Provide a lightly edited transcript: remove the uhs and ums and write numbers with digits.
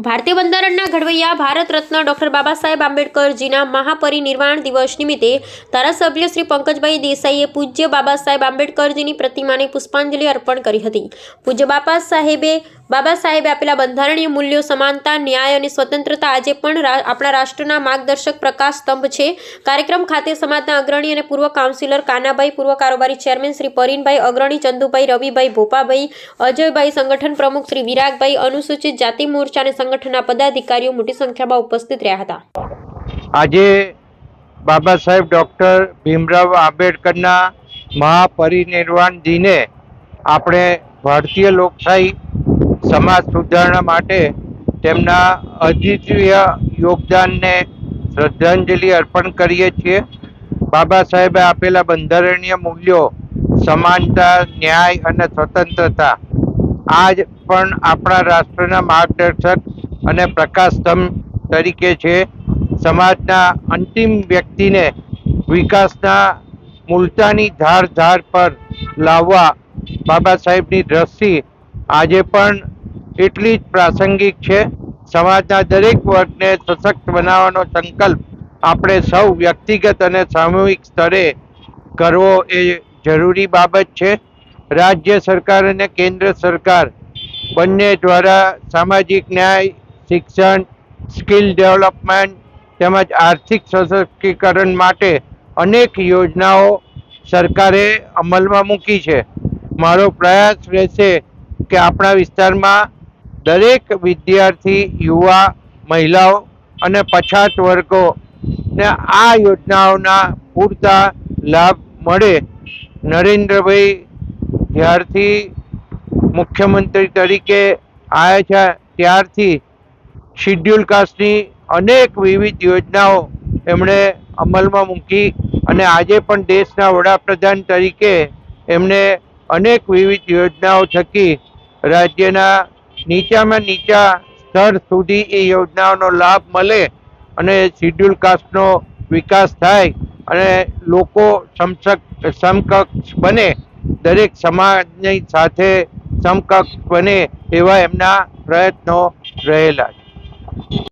ભારતીય બંધારણના ઘડવૈયા ભારત રત્ન ડોક્ટર બાબા સાહેબ આંબેડકરજીના મહાપરિનિર્વાણ દિવસ નિમિત્તે ધારાસભ્ય શ્રી પંકજભાઈ દેસાઈએ પૂજ્ય બાબા સાહેબ આંબેડકરજીની પ્રતિમાને પુષ્પાંજલિ અર્પણ કરી હતી. પૂજ્ય બાબા સાહેબે આપેલા બંધારણીય મૂલ્યો સમાનતા, ન્યાય અને સ્વતંત્રતા આજે પણ આપણા રાષ્ટ્રના માર્ગદર્શક પ્રકાશ સ્તંભ છે. કાર્યક્રમ ખાતે સમાજના અગ્રણી અને પૂર્વ કાઉન્સિલર કાનાભાઈ, પૂર્વ કારોબારી ચેરમેન શ્રી પરીનભાઈ, અગ્રણી ચંદુભાઈ, રવિભાઈ, ભોપાભાઈ, અજયભાઈ, સંગઠન પ્રમુખ શ્રી વિરાગભાઈ, અનુસૂચિત જાતિ મોરચા અને સંગઠનના પદાધિકારીઓ મોટી સંખ્યામાં ઉપસ્થિત રહ્યા હતા. આજે બાબા સાહેબ ડૉક્ટર ભીમરાવ આંબેડકરના મહાપરિનિર્વાણ દિને આપણે ભારતીય લોકશાહી સમાજ સુધારણા માટે તેમના અદ્વિતીય યોગદાનને શ્રદ્ધાંજલિ અર્પણ કરીએ છીએ. બાબા સાહેબે આપેલા બંધારણીય મૂલ્યો સમાનતા, ન્યાય અને સ્વતંત્રતા આજ પણ આપણા રાષ્ટ્રના માર્ગદર્શક અને પ્રકાશ સ્તંભ તરીકે છે. સમાજના અંતિમ વ્યક્તિને વિકાસના મુલતાની ધાર પર લાવવા બાબા સાહેબની દ્રષ્ટિ આજે પણ એટલી જ પ્રાસંગિક છે. સમાજના દરેક વર્ગને સશક્ત બનાવવાનો સંકલ્પ આપણે સૌ વ્યક્તિગત અને સામૂહિક સ્તરે કરવો એ જરૂરી બાબત છે. રાજ્ય સરકાર અને કેન્દ્ર સરકાર બંને દ્વારા સામાજિક ન્યાય, શિક્ષણ, સ્કિલ ડેવલપમેન્ટ તેમજ આર્થિક સશક્તિકરણ માટે અનેક યોજનાઓ સરકારે અમલમાં મૂકી છે. મારો પ્રયાસ રહેશે કે આપણા વિસ્તારમાં દરેક વિદ્યાર્થી, યુવા, મહિલાઓ અને પછાત વર્ગોને આ યોજનાઓના પૂરતા લાભ મળે. નરેન્દ્રભાઈ જ્યારથી મુખ્યમંત્રી તરીકે આવ્યા છે ત્યારથી શિડ્યુલ કાસ્ટની અનેક વિવિધ યોજનાઓ એમણે અમલમાં મૂકી અને આજે પણ દેશના વડાપ્રધાન તરીકે એમણે અનેક વિવિધ યોજનાઓ થકી રાજ્યના નીચામાં નીચા સ્તર સુધી એ યોજનાઓનો લાભ મળે અને શિડ્યુલ કાસ્ટનો વિકાસ થાય અને લોકો સમકક્ષ બને, દરેક સમાજની સાથે સમકક્ષ બને એવા એમના પ્રયત્નો રહેલા છે.